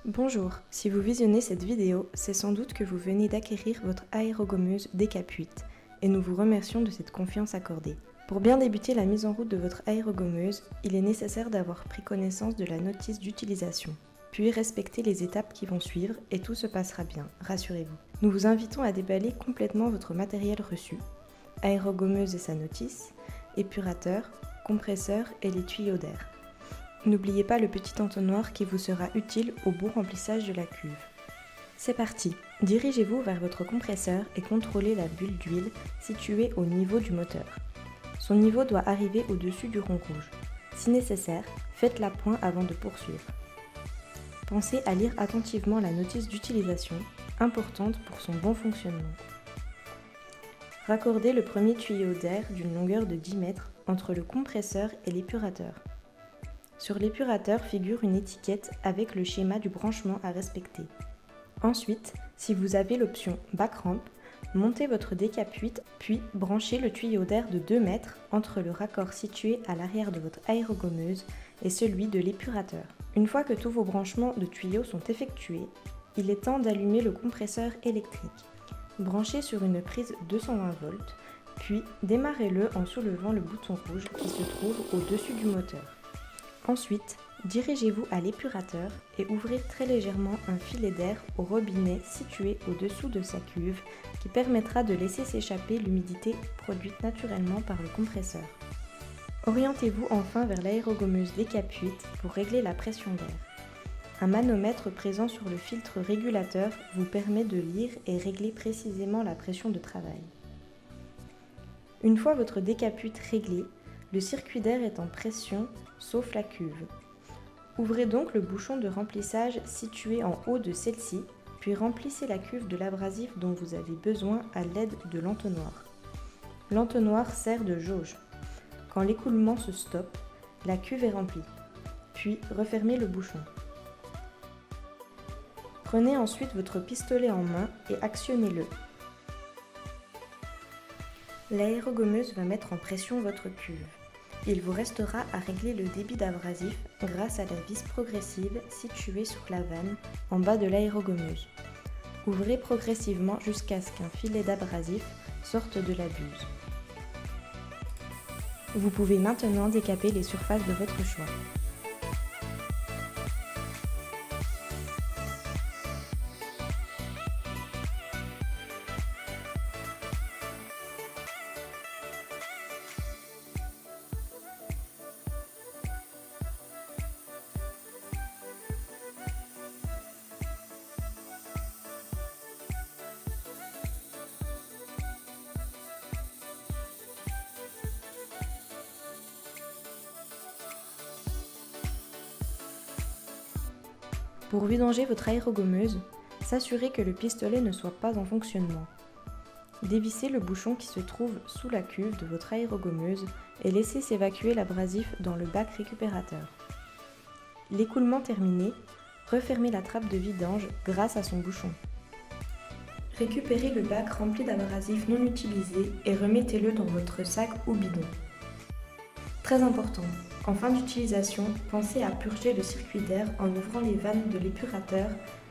Bonjour, si vous visionnez cette vidéo, c'est sans doute que vous venez d'acquérir votre aérogommeuse DK8 et nous vous remercions de cette confiance accordée. Pour bien débuter la mise en route de votre aérogommeuse, il est nécessaire d'avoir pris connaissance de la notice d'utilisation, puis respecter les étapes qui vont suivre et tout se passera bien, rassurez-vous. Nous vous invitons à déballer complètement votre matériel reçu, aérogommeuse et sa notice, épurateur, compresseur et les tuyaux d'air. N'oubliez pas le petit entonnoir qui vous sera utile au bon remplissage de la cuve. C'est parti! Dirigez-vous vers votre compresseur et contrôlez la bulle d'huile située au niveau du moteur. Son niveau doit arriver au-dessus du rond rouge. Si nécessaire, faites-la point avant de poursuivre. Pensez à lire attentivement la notice d'utilisation, importante pour son bon fonctionnement. Raccordez le premier tuyau d'air d'une longueur de 10 mètres entre le compresseur et l'épurateur. Sur l'épurateur figure une étiquette avec le schéma du branchement à respecter. Ensuite, si vous avez l'option back ramp, montez votre DK8 puis branchez le tuyau d'air de 2 mètres entre le raccord situé à l'arrière de votre aérogommeuse et celui de l'épurateur. Une fois que tous vos branchements de tuyaux sont effectués, il est temps d'allumer le compresseur électrique. Branchez sur une prise 220 volts, puis démarrez-le en soulevant le bouton rouge qui se trouve au-dessus du moteur. Ensuite, dirigez-vous à l'épurateur et ouvrez très légèrement un filet d'air au robinet situé au-dessous de sa cuve qui permettra de laisser s'échapper l'humidité produite naturellement par le compresseur. Orientez-vous enfin vers l'aérogommeuse DK8 pour régler la pression d'air. Un manomètre présent sur le filtre régulateur vous permet de lire et régler précisément la pression de travail. Une fois votre DK8 réglé, le circuit d'air est en pression, sauf la cuve. Ouvrez donc le bouchon de remplissage situé en haut de celle-ci, puis remplissez la cuve de l'abrasif dont vous avez besoin à l'aide de l'entonnoir. L'entonnoir sert de jauge. Quand l'écoulement se stoppe, la cuve est remplie. Puis refermez le bouchon. Prenez ensuite votre pistolet en main et actionnez-le. L'aérogommeuse va mettre en pression votre cuve. Il vous restera à régler le débit d'abrasif grâce à la vis progressive située sous la vanne en bas de l'aérogommeuse. Ouvrez progressivement jusqu'à ce qu'un filet d'abrasif sorte de la buse. Vous pouvez maintenant décaper les surfaces de votre choix. Pour vidanger votre aérogommeuse, s'assurez que le pistolet ne soit pas en fonctionnement. Dévissez le bouchon qui se trouve sous la cuve de votre aérogommeuse et laissez s'évacuer l'abrasif dans le bac récupérateur. L'écoulement terminé, refermez la trappe de vidange grâce à son bouchon. Récupérez le bac rempli d'abrasif non utilisé et remettez-le dans votre sac ou bidon. Très important, en fin d'utilisation, pensez à purger le circuit d'air en ouvrant les vannes de l'épurateur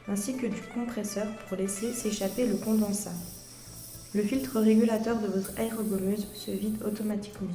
ainsi que du compresseur pour laisser s'échapper le condensat. Le filtre régulateur de votre aérogommeuse se vide automatiquement.